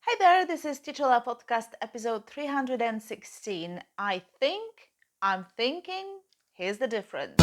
Hey there, this is Titular Podcast episode 316. I think, I'm thinking, here's the difference.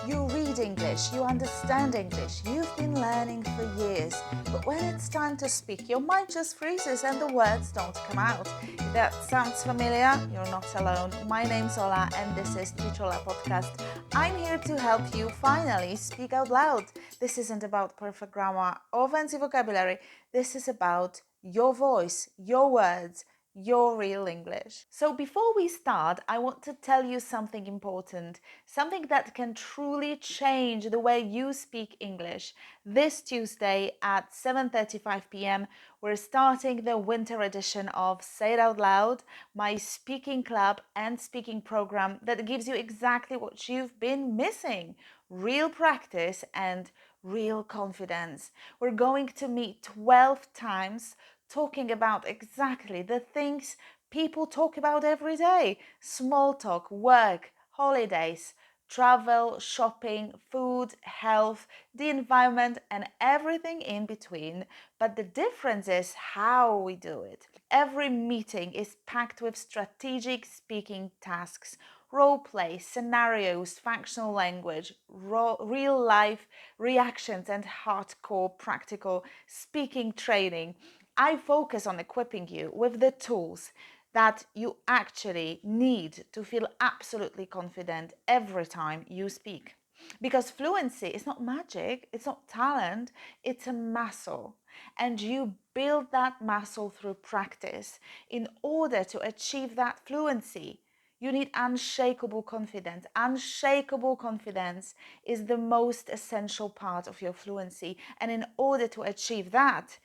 You read English, you understand English, you've been learning for years, but when it's time to speak, your mind just freezes and the words don't come out. If that sounds familiar, you're not alone. My name's Ola and this is Titular Podcast. I'm here to help you finally speak out loud. This isn't about perfect grammar or fancy vocabulary. This is about your voice, your words, your real English. So before we start, I want to tell you something important, something that can truly change the way you speak English. This Tuesday at 7:35 p.m., we're starting the winter edition of Say It Out Loud, my speaking club and speaking program that gives you exactly what you've been missing: real practice and real confidence. We're going to meet 12 times talking about exactly the things people talk about every day: small talk, work, holidays, travel, shopping, food, health, the environment, and everything in between. But the difference is how we do it. Every meeting is packed with strategic speaking tasks, role play, scenarios, functional language, real life reactions, and hardcore practical speaking training. I focus on equipping you with the tools that you actually need to feel absolutely confident every time you speak. Because fluency is not magic, it's not talent, it's a muscle. And you build that muscle through practice. In order to achieve that fluency, you need unshakable confidence. Unshakable confidence is the most essential part of your fluency. And in order to achieve that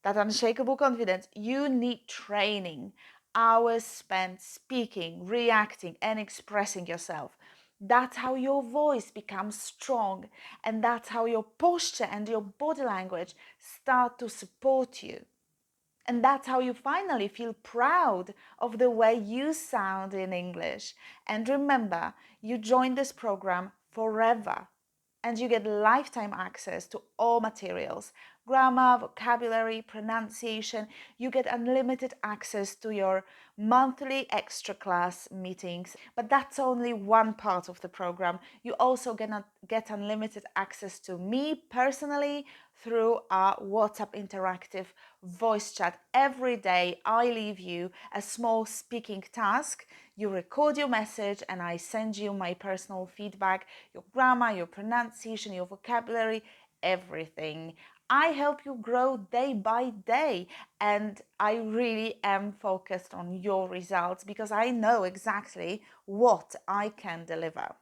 unshakable confidence, you need training, hours spent speaking, reacting, and expressing yourself. That's how your voice becomes strong, and that's how your posture and your body language start to support you. And that's how you finally feel proud of the way you sound in English. And remember, you join this program forever and you get lifetime access to all materials: grammar, vocabulary, pronunciation. You get unlimited access to your monthly extra class meetings. But that's only one part of the program. You also get unlimited access to me personally through our WhatsApp interactive voice chat. Every day I leave you a small speaking task. You record your message and I send you my personal feedback, your grammar, your pronunciation, your vocabulary, everything. I help you grow day by day, and I really am focused on your results because I know exactly what I can deliver.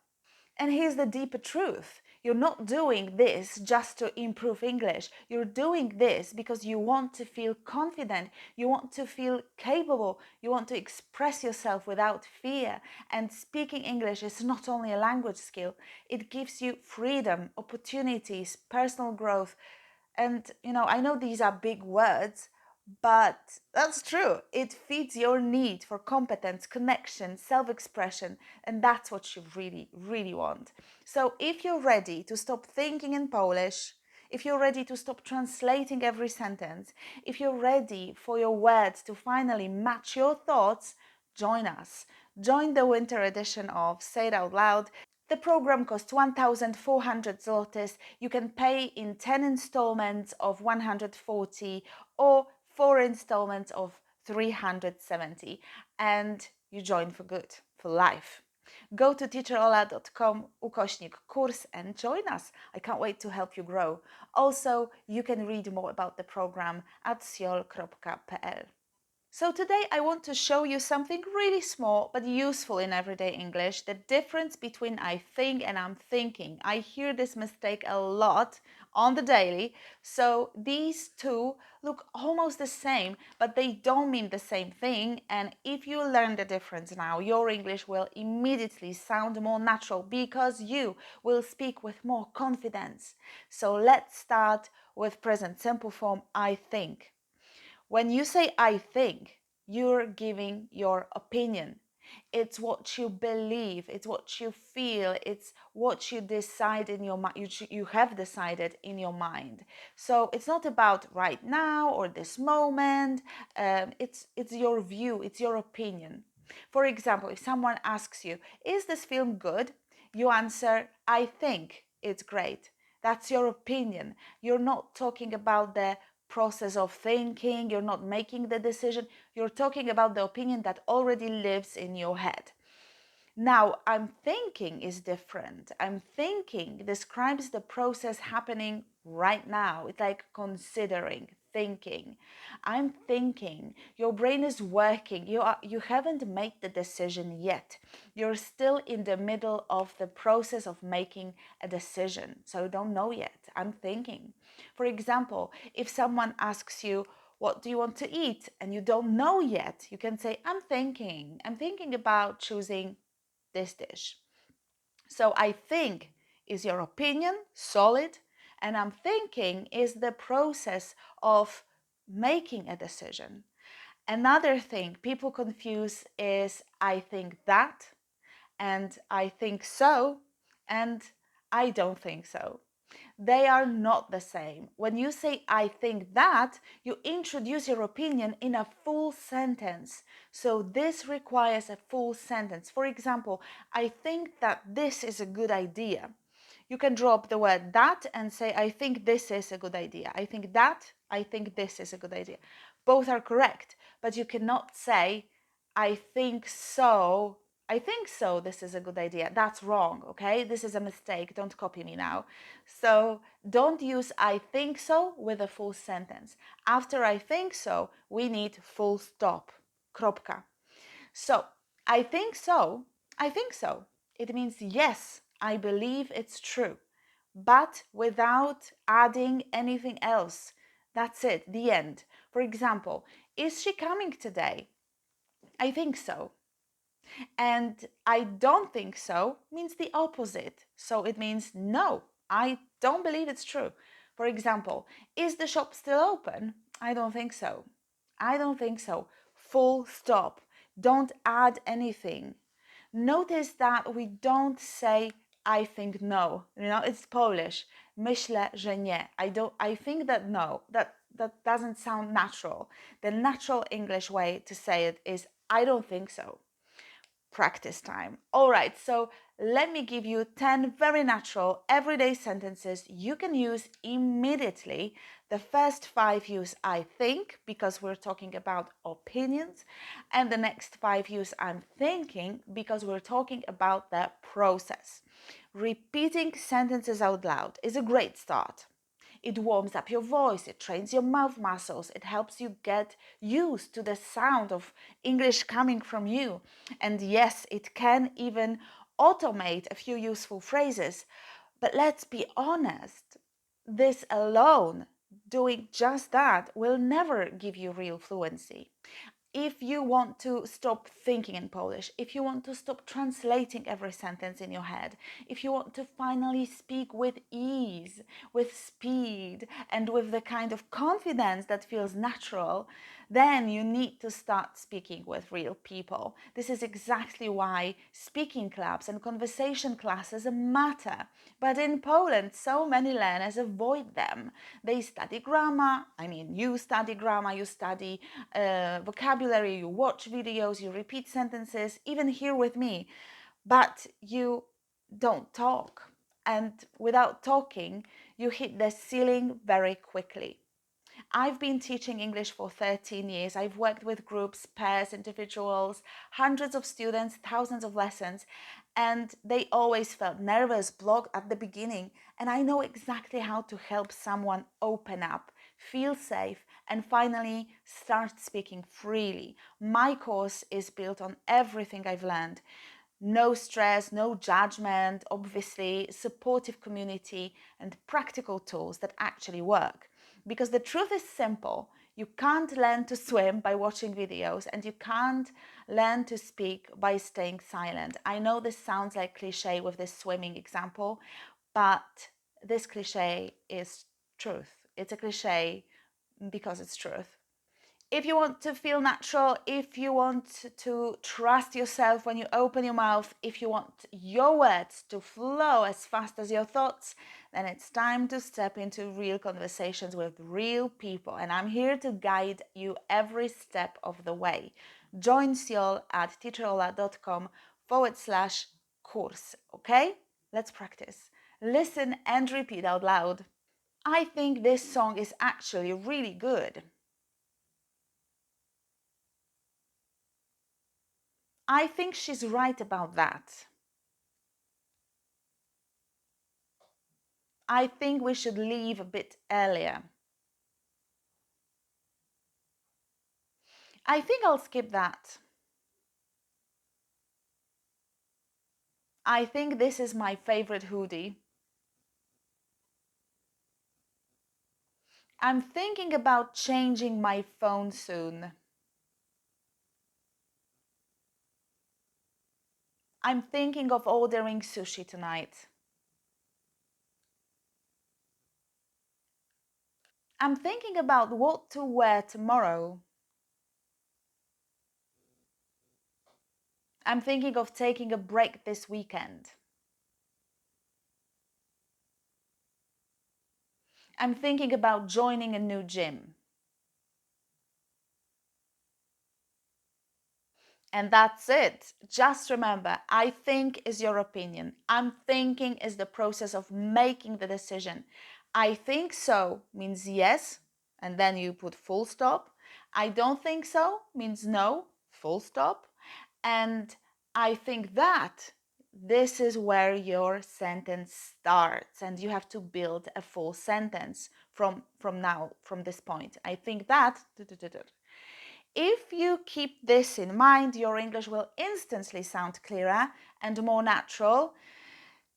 And here's the deeper truth: you're not doing this just to improve English. You're doing this because you want to feel confident, you want to feel capable, you want to express yourself without fear. And speaking English is not only a language skill, it gives you freedom, opportunities, personal growth. And I know these are big words, but that's true. It feeds your need for competence, connection, self expression, and that's what you really, really want. So, if you're ready to stop thinking in Polish, if you're ready to stop translating every sentence, if you're ready for your words to finally match your thoughts, join us. Join the winter edition of Say It Out Loud. The program costs 1,400 zlotys. You can pay in 10 installments of 140 or 4 installments of 370, and you join for good, for life. Go to teacherola.com/kurs and join us. I can't wait to help you grow. Also, you can read more about the program at siol.pl. So today I want to show you something really small but useful in everyday English: the difference between I think and I'm thinking. I hear this mistake a lot on the daily. So these two look almost the same, but they don't mean the same thing. And if you learn the difference now, your English will immediately sound more natural because you will speak with more confidence. So let's start with present simple form, I think. When you say I think, you're giving your opinion. It's what you believe, it's what you feel, it's what you decide in your mind, you have decided in your mind. So it's not about right now or this moment. It's your view, it's your opinion. For example, if someone asks you, is this film good? You answer, I think it's great. That's your opinion. You're not talking about the process of thinking, you're not making the decision, you're talking about the opinion that already lives in your head. Now, I'm thinking is different. I'm thinking describes the process happening right now. It's like considering, thinking. I'm thinking. Your brain is working. You haven't made the decision yet. You're still in the middle of the process of making a decision. So you don't know yet. I'm thinking. For example, if someone asks you, what do you want to eat? And you don't know yet, you can say, I'm thinking. I'm thinking about choosing this dish. So I think is your opinion, solid, and I'm thinking is the process of making a decision. Another thing people confuse is I think that, and I think so, and I don't think so. They are not the same. When you say I think that, you introduce your opinion in a full sentence. So this requires a full sentence. For example, I think that this is a good idea. You can drop the word that and say, I think this is a good idea. I think that, I think this is a good idea. Both are correct, but you cannot say, I think so. I think so, this is a good idea. That's wrong, okay? This is a mistake. Don't copy me now. So don't use I think so with a full sentence. After I think so, we need full stop. Kropka. So I think so. I think so. It means yes, I believe it's true, but without adding anything else. That's it, the end. For example, is she coming today? I think so. And I don't think so means the opposite. So it means no, I don't believe it's true. For example, is the shop still open? I don't think so. I don't think so. Full stop. Don't add anything. Notice that we don't say I think no. You know, it's Polish. Myślę, że nie. I think that no. That doesn't sound natural. The natural English way to say it is I don't think so. Practice time. All right, so let me give you 10 very natural everyday sentences you can use immediately. The first 5 use I think because we're talking about opinions, and the next 5 use I'm thinking because we're talking about the process. Repeating sentences out loud is a great start. It warms up your voice, it trains your mouth muscles, it helps you get used to the sound of English coming from you. And yes, it can even automate a few useful phrases. But let's be honest, this alone, doing just that, will never give you real fluency. If you want to stop thinking in Polish, if you want to stop translating every sentence in your head, if you want to finally speak with ease, with speed, and with the kind of confidence that feels natural, then you need to start speaking with real people. This is exactly why speaking clubs and conversation classes matter. But in Poland, so many learners avoid them. They study grammar, you study grammar, you study vocabulary, you watch videos, you repeat sentences, even here with me, but you don't talk. And without talking, you hit the ceiling very quickly. I've been teaching English for 13 years. I've worked with groups, pairs, individuals, hundreds of students, thousands of lessons, and they always felt nervous, blocked at the beginning. And I know exactly how to help someone open up, feel safe, and finally start speaking freely. My course is built on everything I've learned. No stress, no judgment, obviously, supportive community, and practical tools that actually work. Because the truth is simple. You can't learn to swim by watching videos, and you can't learn to speak by staying silent. I know this sounds like cliche with this swimming example, but this cliche is truth. It's a cliche because it's truth. If you want to feel natural, if you want to trust yourself when you open your mouth, if you want your words to flow as fast as your thoughts, then it's time to step into real conversations with real people. And I'm here to guide you every step of the way. Join Siol at teacherola.com/course, okay? Let's practice. Listen and repeat out loud. I think this song is actually really good. I think she's right about that. I think we should leave a bit earlier. I think I'll skip that. I think this is my favorite hoodie. I'm thinking about changing my phone soon. I'm thinking of ordering sushi tonight. I'm thinking about what to wear tomorrow. I'm thinking of taking a break this weekend. I'm thinking about joining a new gym. And that's it. Just remember, I think is your opinion. I'm thinking is the process of making the decision. I think so means yes, and then you put full stop. I don't think so means no, full stop. And I think that this is where your sentence starts, and you have to build a full sentence from this point. I think that. If you keep this in mind, your English will instantly sound clearer and more natural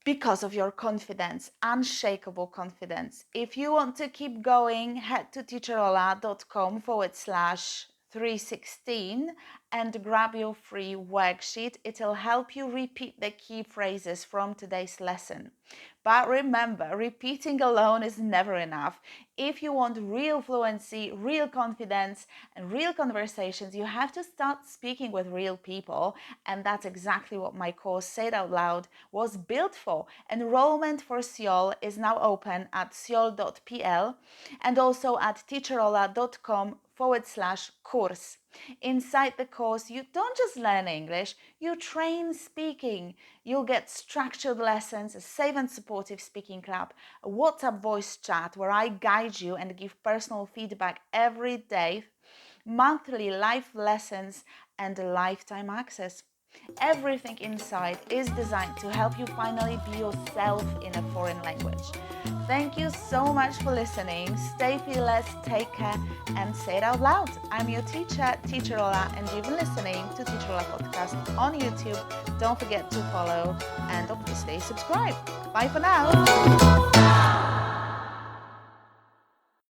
because of your confidence, unshakable confidence. If you want to keep going, head to teacherola.com/316 and grab your free worksheet. It'll help you repeat the key phrases from today's lesson. But remember, repeating alone is never enough. If you want real fluency, real confidence, and real conversations, you have to start speaking with real people. And that's exactly what my course Say It Out Loud was built for. Enrollment for Siol is now open at siol.pl and also at teacherola.com/course. Inside the course, you don't just learn English, you train speaking. You'll get structured lessons, a safe and supportive speaking club, a WhatsApp voice chat where I guide you and give personal feedback every day, monthly live lessons, and lifetime access. Everything inside is designed to help you finally be yourself in a foreign language. Thank you so much for listening. Stay fearless, take care, and say it out loud. I'm your teacher, Teacher Ola, and you've been listening to Teacher Ola Podcast on YouTube. Don't forget to follow and obviously subscribe. Bye for now.